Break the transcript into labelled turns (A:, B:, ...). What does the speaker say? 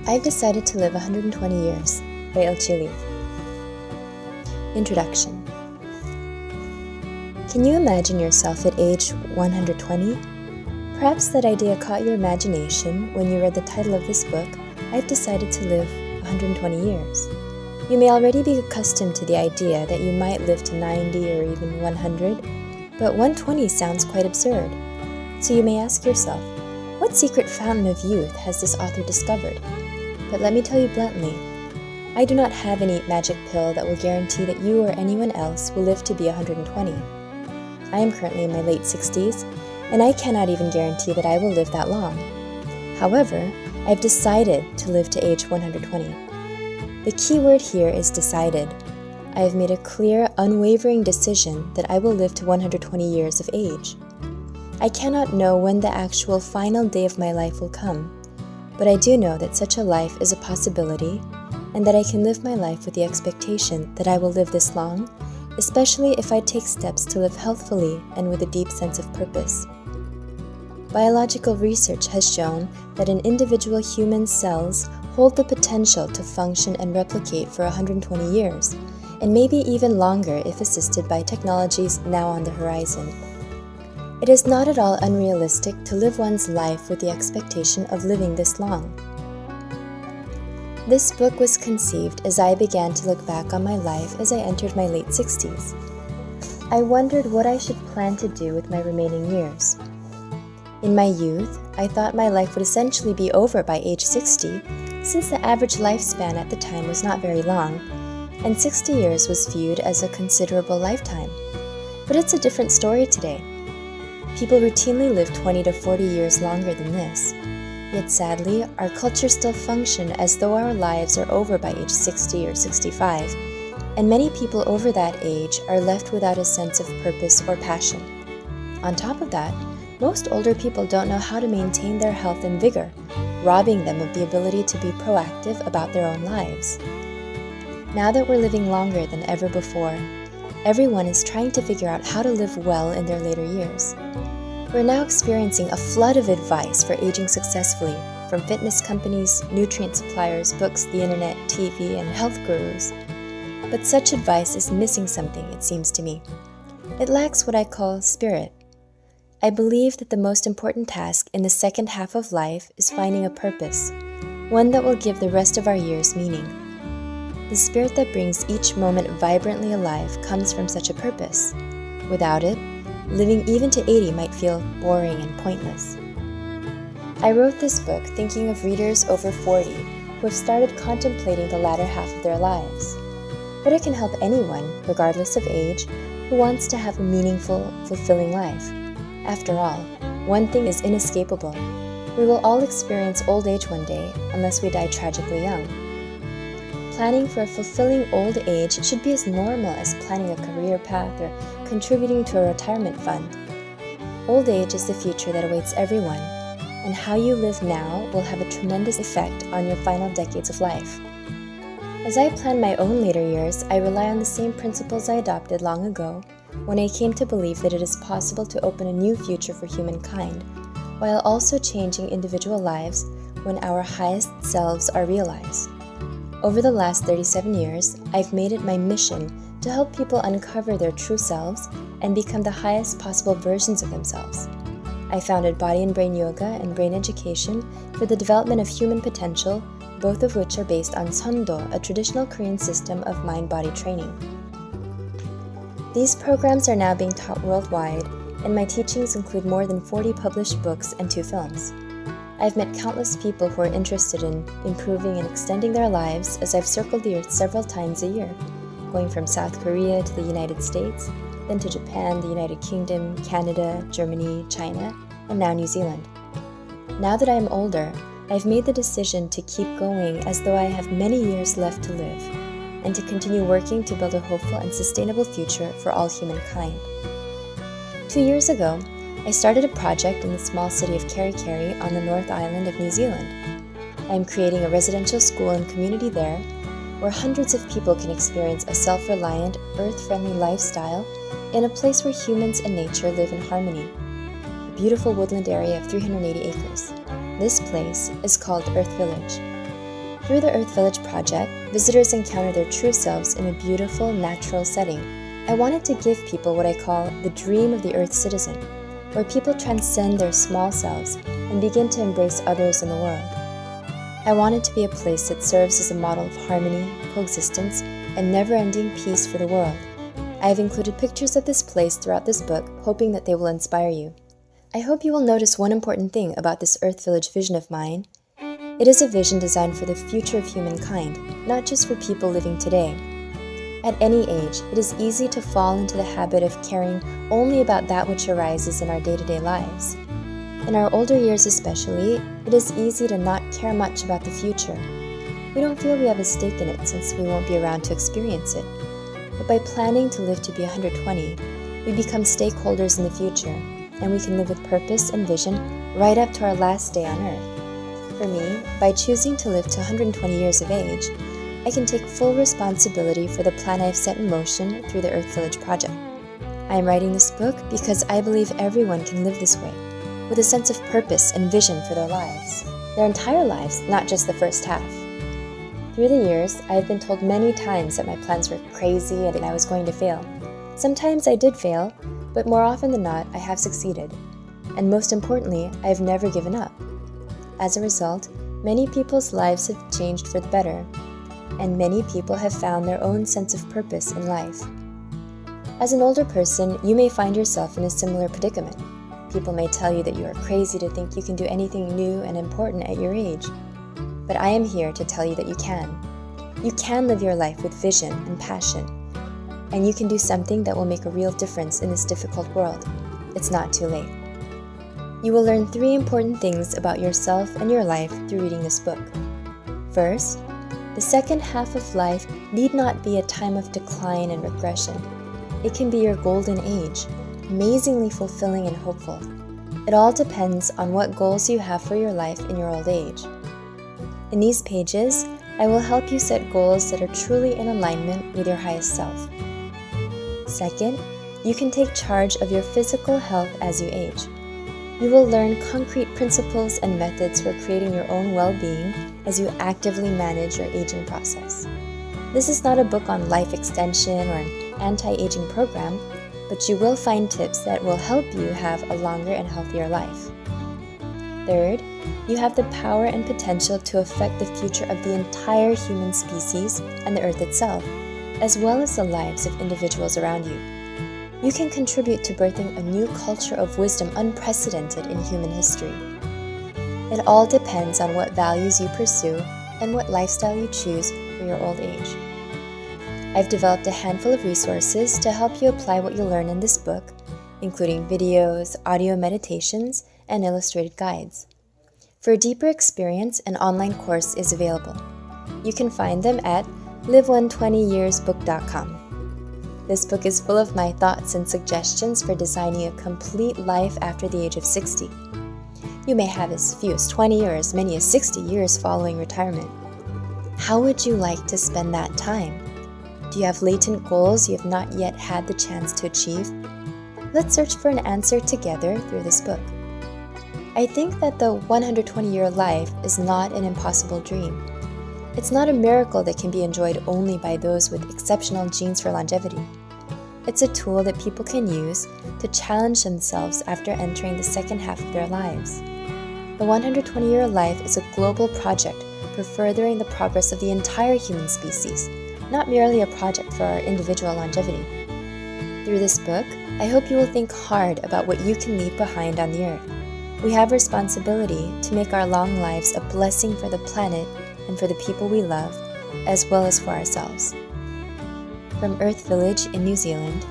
A: I've decided to live 120 years by El Chili. Introduction. Can you imagine yourself at age 120? Perhaps that idea caught your imagination when you read the title of this book, I've decided to live 120 years. You may already be accustomed to the idea that you might live to 90 or even 100, but 120 sounds quite absurd. So you may ask yourself, what secret fountain of youth has this author discovered? But let me tell you bluntly, I do not have any magic pill that will guarantee that you or anyone else will live to be 120. I am currently in my late 60s, and I cannot even guarantee that I will live that long. However, I've decided to live to age 120. The key word here is decided. I have made a clear, unwavering decision that I will live to 120 years of age. I cannot know when the actual final day of my life will come, but I do know that such a life is a possibility and that I can live my life with the expectation that I will live this long, especially if I take steps to live healthfully and with a deep sense of purpose. Biological research has shown that an individual human cells hold the potential to function and replicate for 120 years, and maybe even longer if assisted by technologies now on the horizon. It is not at all unrealistic to live one's life with the expectation of living this long. This book was conceived as I began to look back on my life as I entered my late 60s. I wondered what I should plan to do with my remaining years. In my youth, I thought my life would essentially be over by age 60, since the average lifespan at the time was not very long, and 60 years was viewed as a considerable lifetime. But it's a different story today. People routinely live 20 to 40 years longer than this. Yet sadly, our culture still functions as though our lives are over by age 60 or 65, and many people over that age are left without a sense of purpose or passion. On top of that, most older people don't know how to maintain their health and vigor, robbing them of the ability to be proactive about their own lives. Now that we're living longer than ever before, everyone is trying to figure out how to live well in their later years. We're now experiencing a flood of advice for aging successfully from fitness companies, nutrient suppliers, books, the internet, TV, and health gurus. But such advice is missing something, it seems to me. It lacks what I call spirit. I believe that the most important task in the second half of life is finding a purpose, one that will give the rest of our years meaning. The spirit that brings each moment vibrantly alive comes from such a purpose. Without it, living even to 80 might feel boring and pointless. I wrote this book thinking of readers over 40 who have started contemplating the latter half of their lives. But it can help anyone, regardless of age, who wants to have a meaningful, fulfilling life. After all, one thing is inescapable. We will all experience old age one day unless we die tragically young. Planning for a fulfilling old age should be as normal as planning a career path or contributing to a retirement fund. Old age is the future that awaits everyone, and how you live now will have a tremendous effect on your final decades of life. As I plan my own later years, I rely on the same principles I adopted long ago when I came to believe that it is possible to open a new future for humankind, while also changing individual lives when our highest selves are realized. Over the last 37 years, I've made it my mission to help people uncover their true selves and become the highest possible versions of themselves. I founded Body and Brain Yoga and Brain Education for the development of human potential, both of which are based on Seondo, a traditional Korean system of mind-body training. These programs are now being taught worldwide, and my teachings include more than 40 published books and 2 films. I've met countless people who are interested in improving and extending their lives as I've circled the earth several times a year, going from South Korea to the United States, then to Japan, the United Kingdom, Canada, Germany, China, and now New Zealand. Now that I am older, I've made the decision to keep going as though I have many years left to live, and to continue working to build a hopeful and sustainable future for all humankind. 2 years ago, I started a project in the small city of Kerikeri on the North Island of New Zealand. I am creating a residential school and community there, where hundreds of people can experience a self-reliant, earth-friendly lifestyle in a place where humans and nature live in harmony. A beautiful woodland area of 380 acres. This place is called Earth Village. Through the Earth Village project, visitors encounter their true selves in a beautiful, natural setting. I wanted to give people what I call the dream of the Earth citizen, where people transcend their small selves and begin to embrace others in the world. I wanted to be a place that serves as a model of harmony, coexistence, and never-ending peace for the world. I have included pictures of this place throughout this book, hoping that they will inspire you. I hope you will notice one important thing about this Earth Village vision of mine. It is a vision designed for the future of humankind, not just for people living today. At any age, it is easy to fall into the habit of caring only about that which arises in our day-to-day lives. In our older years especially, it is easy to not care much about the future. We don't feel we have a stake in it since we won't be around to experience it. But by planning to live to be 120, we become stakeholders in the future, and we can live with purpose and vision right up to our last day on Earth. For me, by choosing to live to 120 years of age, I can take full responsibility for the plan I've set in motion through the Earth Village project. I am writing this book because I believe everyone can live this way, with a sense of purpose and vision for their lives, their entire lives, not just the first half. Through the years, I have been told many times that my plans were crazy and that I was going to fail. Sometimes I did fail, but more often than not, I have succeeded. And most importantly, I have never given up. As a result, many people's lives have changed for the better, and many people have found their own sense of purpose in life. As an older person, you may find yourself in a similar predicament. People may tell you that you are crazy to think you can do anything new and important at your age. But I am here to tell you that you can. You can live your life with vision and passion, and you can do something that will make a real difference in this difficult world. It's not too late. You will learn 3 important things about yourself and your life through reading this book. First, the second half of life need not be a time of decline and regression. It can be your golden age, amazingly fulfilling and hopeful. It all depends on what goals you have for your life in your old age. In these pages, I will help you set goals that are truly in alignment with your highest self. Second, you can take charge of your physical health as you age. You will learn concrete principles and methods for creating your own well-being as you actively manage your aging process. This is not a book on life extension or an anti-aging program, but you will find tips that will help you have a longer and healthier life. Third, you have the power and potential to affect the future of the entire human species and the Earth itself, as well as the lives of individuals around you. You can contribute to birthing a new culture of wisdom unprecedented in human history. It all depends on what values you pursue and what lifestyle you choose for your old age. I've developed a handful of resources to help you apply what you learn in this book, including videos, audio meditations, and illustrated guides. For a deeper experience, an online course is available. You can find them at live120yearsbook.com. This book is full of my thoughts and suggestions for designing a complete life after the age of 60. You may have as few as 20 or as many as 60 years following retirement. How would you like to spend that time? Do you have latent goals you have not yet had the chance to achieve? Let's search for an answer together through this book. I think that the 120-year life is not an impossible dream. It's not a miracle that can be enjoyed only by those with exceptional genes for longevity. It's a tool that people can use to challenge themselves after entering the second half of their lives. The 120-year life is a global project for furthering the progress of the entire human species, not merely a project for our individual longevity. Through this book, I hope you will think hard about what you can leave behind on the Earth. We have responsibility to make our long lives a blessing for the planet and for the people we love, as well as for ourselves. From Earth Village in New Zealand,